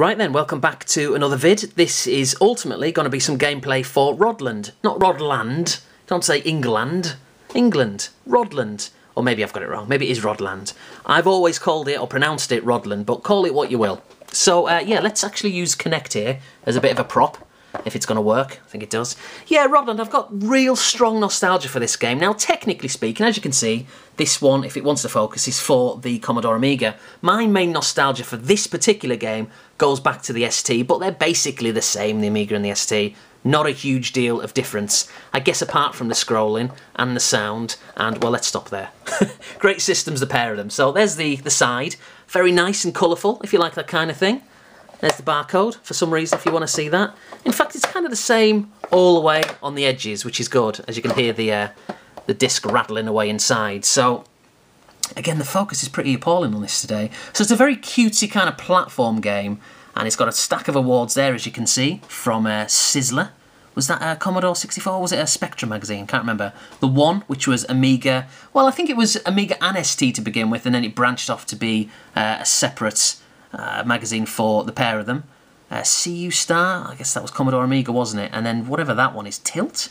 Right then, welcome back to another vid. This is ultimately going to be some gameplay for Rodland. Not Rodland, don't say England. England, Rodland. Or maybe I've got it wrong, maybe it is Rodland. I've always called it or pronounced it Rodland, but call it what you will. So yeah, let's actually use Connect here as a bit of a prop, if it's going to work. I think it does. Yeah, Rodland, I've got real strong nostalgia for this game. Now, technically speaking, as you can see, this one, if it wants to focus, is for the Commodore Amiga. My main nostalgia for this particular game goes back to the ST, but they're basically the same, the Amiga and the ST. Not a huge deal of difference, I guess, apart from the scrolling and the sound, and, well, let's stop there. Great systems, the pair of them. So there's the side. Very nice and colourful, if you like that kind of thing. There's the barcode, for some reason, if you want to see that. In fact, it's kind of the same all the way on the edges, which is good, as you can hear the disc rattling away inside. So, again, the focus is pretty appalling on this today. So it's a very cutesy kind of platform game, and it's got a stack of awards there, as you can see, from Sizzler. Was that a Commodore 64? Was it a Spectrum magazine? Can't remember. The one, which was Amiga. Well, I think it was Amiga and ST to begin with, and then it branched off to be a separate magazine for the pair of them. CU Star, I guess that was Commodore Amiga, wasn't it? And then whatever that one is, Tilt?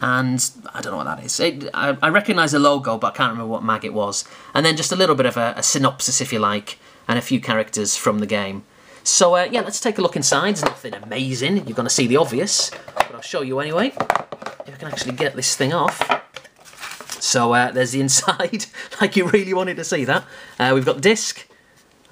And I don't know what that is. I recognise the logo, but I can't remember what mag it was. And then just a little bit of a synopsis, if you like, and a few characters from the game. So yeah, let's take a look inside. There's nothing amazing. You're going to see the obvious, but I'll show you anyway. If I can actually get this thing off. So there's the inside, like you really wanted to see that. We've got the disc,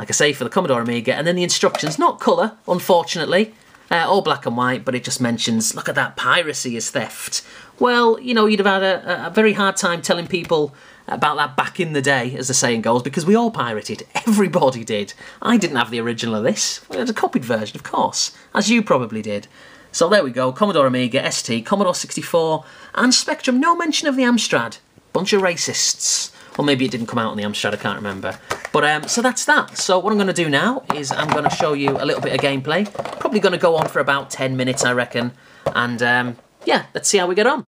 like I say, for the Commodore Amiga, and then the instructions, not colour, unfortunately, all black and white, but it just mentions, look at that, piracy is theft. Well, you know, you'd have had a very hard time telling people about that back in the day, as the saying goes, because we all pirated. Everybody did. I didn't have the original of this. It was a copied version, of course, as you probably did. So there we go, Commodore Amiga, ST, Commodore 64, and Spectrum. No mention of the Amstrad. Bunch of racists. Or maybe it didn't come out on the Amstrad, I can't remember. But so that's that. So what I'm going to do now is I'm going to show you a little bit of gameplay. Probably going to go on for about 10 minutes, I reckon. And yeah, let's see how we get on.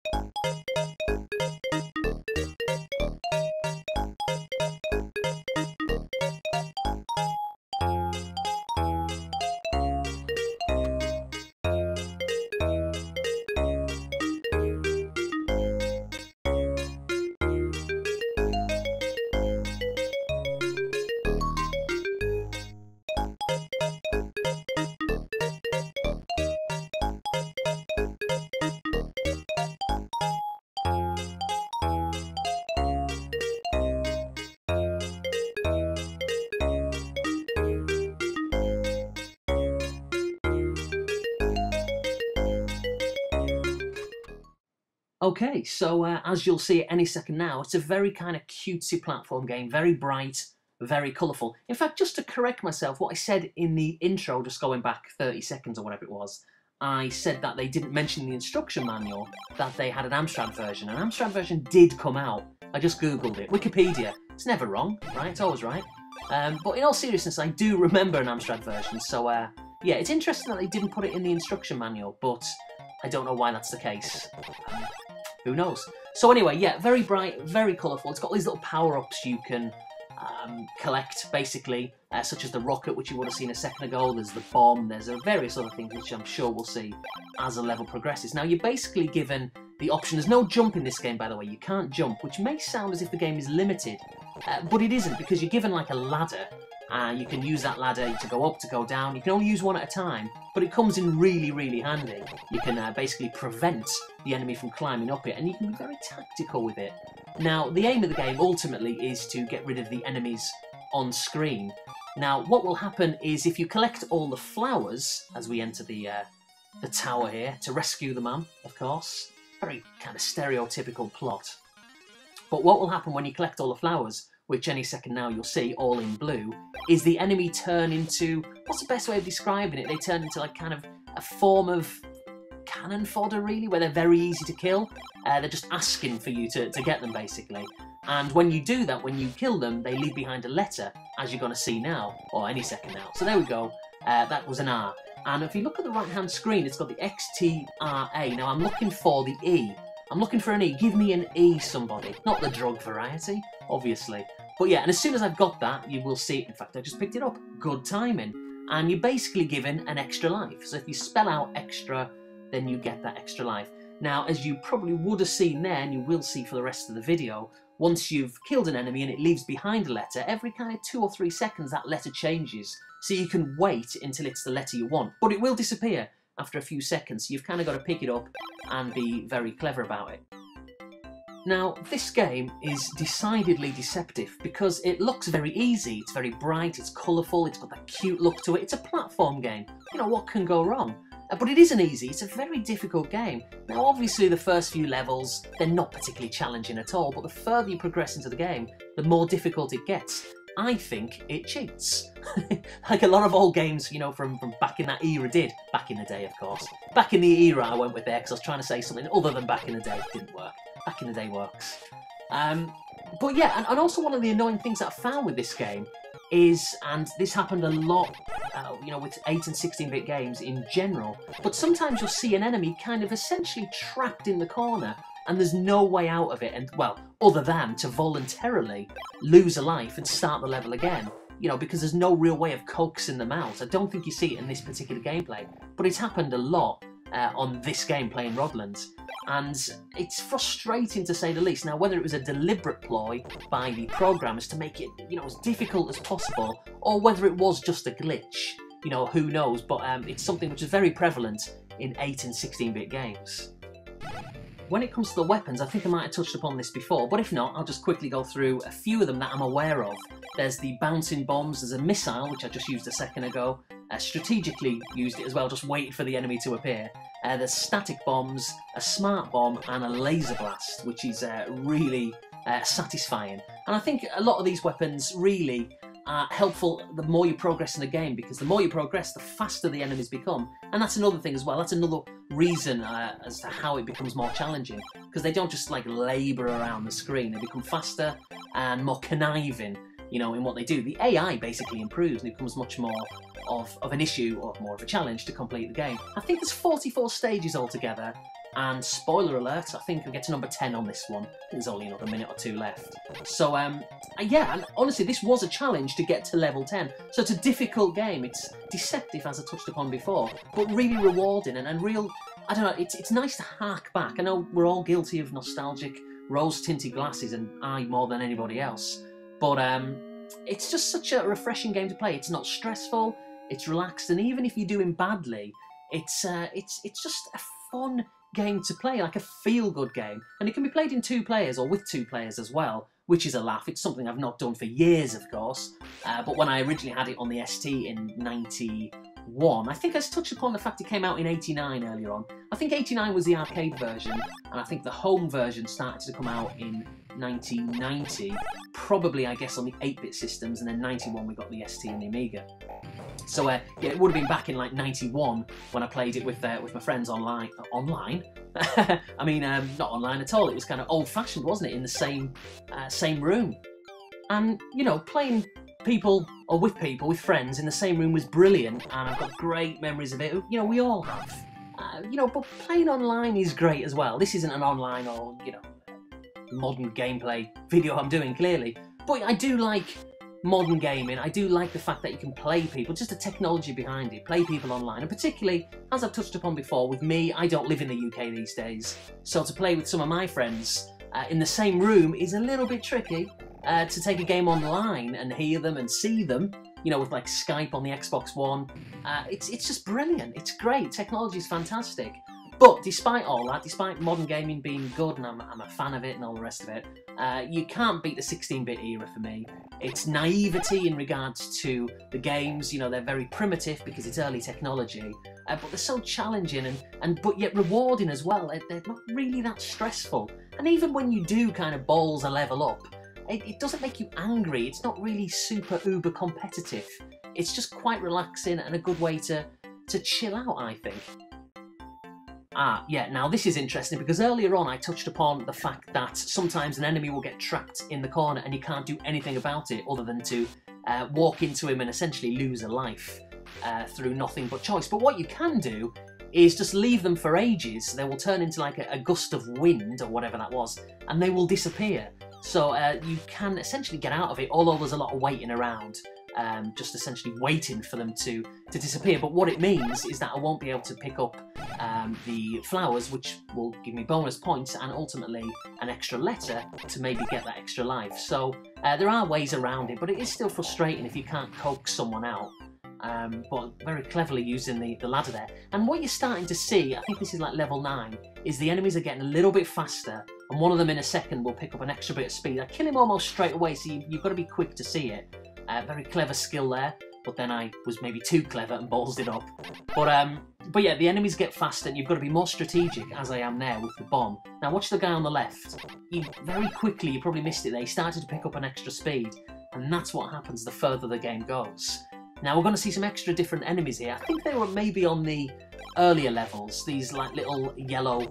Okay, so as you'll see any second now, it's a very kind of cutesy platform game, very bright, very colourful. In fact, just to correct myself, what I said in the intro, just going back 30 seconds or whatever it was, I said that they didn't mention in the instruction manual that they had an Amstrad version. An Amstrad version did come out. I just googled it. Wikipedia. It's never wrong, right? It's always right. But in all seriousness, I do remember an Amstrad version, so yeah, it's interesting that they didn't put it in the instruction manual, but I don't know why that's the case. Who knows? So anyway, yeah, very bright, very colourful. It's got these little power-ups you can collect, basically, such as the rocket, which you would have seen a second ago. There's the bomb. There's various other things, which I'm sure we'll see as the level progresses. Now, you're basically given the option. There's no jump in this game, by the way. You can't jump, which may sound as if the game is limited, but it isn't, because you're given, like, a ladder. You can use that ladder to go up, to go down. You can only use one at a time, but it comes in really, really handy. You can basically prevent the enemy from climbing up it, and you can be very tactical with it. Now, the aim of the game, ultimately, is to get rid of the enemies on screen. Now, what will happen is if you collect all the flowers, as we enter the tower here, to rescue the man, of course. Very kind of stereotypical plot. But what will happen when you collect all the flowers, which any second now you'll see, all in blue, is the enemy turn into, what's the best way of describing it? They turn into like kind of a form of cannon fodder, really, where they're very easy to kill. They're just asking for you to get them, basically. And when you do that, when you kill them, they leave behind a letter, as you're going to see now, or any second now. So there we go. That was an R. And if you look at the right-hand screen, it's got the XTRA. Now, I'm looking for the E. I'm looking for an E. Give me an E, somebody. Not the drug variety, obviously. But yeah, and as soon as I've got that, you will see it. In fact, I just picked it up. Good timing. and you're basically given an extra life. So if you spell out extra, then you get that extra life. Now, as you probably would have seen there, and you will see for the rest of the video, once you've killed an enemy and it leaves behind a letter, every kind of 2 or 3 seconds that letter changes. So you can wait until it's the letter you want, but it will disappear after a few seconds, so you've kind of got to pick it up and be very clever about it. Now, this game is decidedly deceptive because it looks very easy. It's very bright, it's colourful, it's got that cute look to it. It's a platform game. You know, what can go wrong? But it isn't easy, it's a very difficult game. Now obviously the first few levels, they're not particularly challenging at all, but the further you progress into the game, the more difficult it gets. I think it cheats. Like a lot of old games, you know, from back in that era did. Back in the day, of course. Back in the era I went with there because I was trying to say something other than back in the day. It didn't work. Back in the day works. But yeah, and also one of the annoying things that I found with this game is, and this happened a lot, you know, with 8 and 16-bit games in general, but sometimes you'll see an enemy kind of essentially trapped in the corner and there's no way out of it, and well, other than to voluntarily lose a life and start the level again, you know, because there's no real way of coaxing them out. I don't think you see it in this particular gameplay, but it's happened a lot on this game playing Rodland. And it's frustrating to say the least. Now, whether it was a deliberate ploy by the programmers to make it, you know, as difficult as possible, or whether it was just a glitch, you know, who knows, but it's something which is very prevalent in 8 and 16-bit games. When it comes to the weapons, I think I might have touched upon this before, but if not, I'll just quickly go through a few of them that I'm aware of. There's the bouncing bombs, there's a missile, which I just used a second ago, strategically used it as well, just waited for the enemy to appear. There's static bombs, a smart bomb, and a laser blast, which is really satisfying. And I think a lot of these weapons really are helpful the more you progress in the game, because the more you progress, the faster the enemies become. And that's another thing as well, that's another reason as to how it becomes more challenging, because they don't just like labour around the screen, they become faster and more conniving, you know, in what they do. The AI basically improves and it becomes much more of an issue, or more of a challenge to complete the game. I think there's 44 stages altogether, and spoiler alert, I think I'll get to number 10 on this one. There's only another minute or 2 left. So yeah, and honestly this was a challenge to get to level 10. So it's a difficult game, it's deceptive as I touched upon before, but really rewarding and real, I don't know, it's nice to hark back. I know we're all guilty of nostalgic rose-tinted glasses, and I more than anybody else, but it's just such a refreshing game to play. It's not stressful, it's relaxed, and even if you're doing badly, it's just a fun game to play, like a feel-good game. And it can be played in 2 players or with 2 players as well, which is a laugh. It's something I've not done for years, of course, but when I originally had it on the ST in 91, I think I touched upon the fact it came out in 89 earlier on. I think 89 was the arcade version, and I think the home version started to come out in 1990, probably I guess on the 8-bit systems, and then 91 we got the ST and the Amiga. So yeah, it would have been back in like 91 when I played it with my friends online. I mean, not online at all. It was kind of old-fashioned, wasn't it? In the same room, and you know, playing people or with people, with friends in the same room was brilliant, and I've got great memories of it. You know, we all have. You know, but playing online is great as well. This isn't an online or, you know, modern gameplay video I'm doing, clearly, but I do like modern gaming. I do like the fact that you can play people, just the technology behind it, play people online, and particularly, as I've touched upon before, with me, I don't live in the UK these days, so to play with some of my friends in the same room is a little bit tricky. To take a game online and hear them and see them, you know, with like Skype on the Xbox One, it's just brilliant. It's great. Technology is fantastic. But despite all that, despite modern gaming being good, and I'm a fan of it and all the rest of it, you can't beat the 16-bit era for me. It's naivety in regards to the games. You know, they're very primitive because it's early technology, but they're so challenging but yet rewarding as well. They're not really that stressful. And even when you do kind of balls a level up, it doesn't make you angry. It's not really super uber competitive. It's just quite relaxing and a good way to chill out, I think. Yeah, now this is interesting because earlier on I touched upon the fact that sometimes an enemy will get trapped in the corner and you can't do anything about it other than to walk into him and essentially lose a life through nothing but choice. But what you can do is just leave them for ages. They will turn into like a gust of wind or whatever that was, and they will disappear. So you can essentially get out of it, although there's a lot of waiting around. just essentially waiting for them to disappear. But what it means is that I won't be able to pick up the flowers, which will give me bonus points and ultimately an extra letter to maybe get that extra life. So there are ways around it, but it is still frustrating if you can't coax someone out. But very cleverly using the ladder there. And what you're starting to see, I think this is like level 9, is the enemies are getting a little bit faster, and one of them in a second will pick up an extra bit of speed. I kill him almost straight away, so you've got to be quick to see it. Very clever skill there, but then I was maybe too clever and ballsed it up. But yeah, the enemies get faster, and you've got to be more strategic, as I am now with the bomb. Now watch the guy on the left. He very quickly, you probably missed it there, he started to pick up an extra speed, and that's what happens the further the game goes. Now we're going to see some extra different enemies here. I think they were maybe on the earlier levels, these like little yellow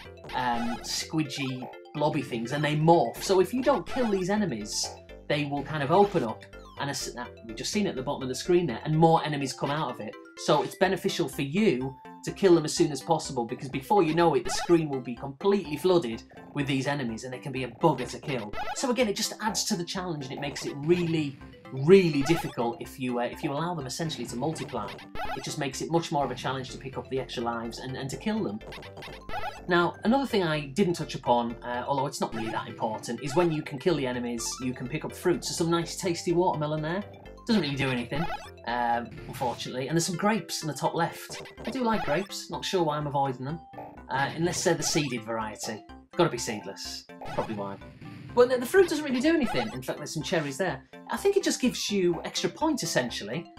squidgy blobby things, and they morph. So if you don't kill these enemies, they will kind of open up, and we've just seen it at the bottom of the screen there, and more enemies come out of it. So it's beneficial for you to kill them as soon as possible, because before you know it, the screen will be completely flooded with these enemies, and they can be a bugger to kill. So again, it just adds to the challenge, and it makes it really difficult if you allow them essentially to multiply. It just makes it much more of a challenge to pick up the extra lives and to kill them. Now, another thing I didn't touch upon, although it's not really that important, is when you can kill the enemies, you can pick up fruit. So some nice tasty watermelon there. Doesn't really do anything, unfortunately. And there's some grapes in the top left. I do like grapes, not sure why I'm avoiding them. Unless they're the seeded variety. Got to be seedless, probably why. But the fruit doesn't really do anything. In fact, there's some cherries there. I think it just gives you extra points, essentially.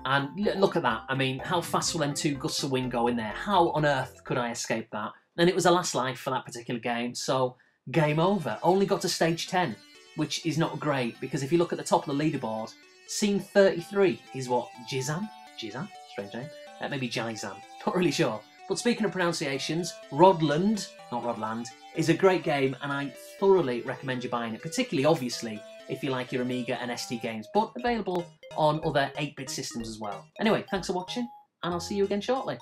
And look at that. I mean, how fast will them 2 gusts of wind go in there? How on earth could I escape that? And it was a last life for that particular game, so game over. Only got to stage 10, which is not great, because if you look at the top of the leaderboard, scene 33 is what? Jizam? Strange name. Maybe Jizam. Not really sure. But speaking of pronunciations, Rodland, not Rodland, is a great game, and I thoroughly recommend you buying it, particularly, obviously, if you like your Amiga and ST games, but available on other 8-bit systems as well. Anyway, thanks for watching, and I'll see you again shortly.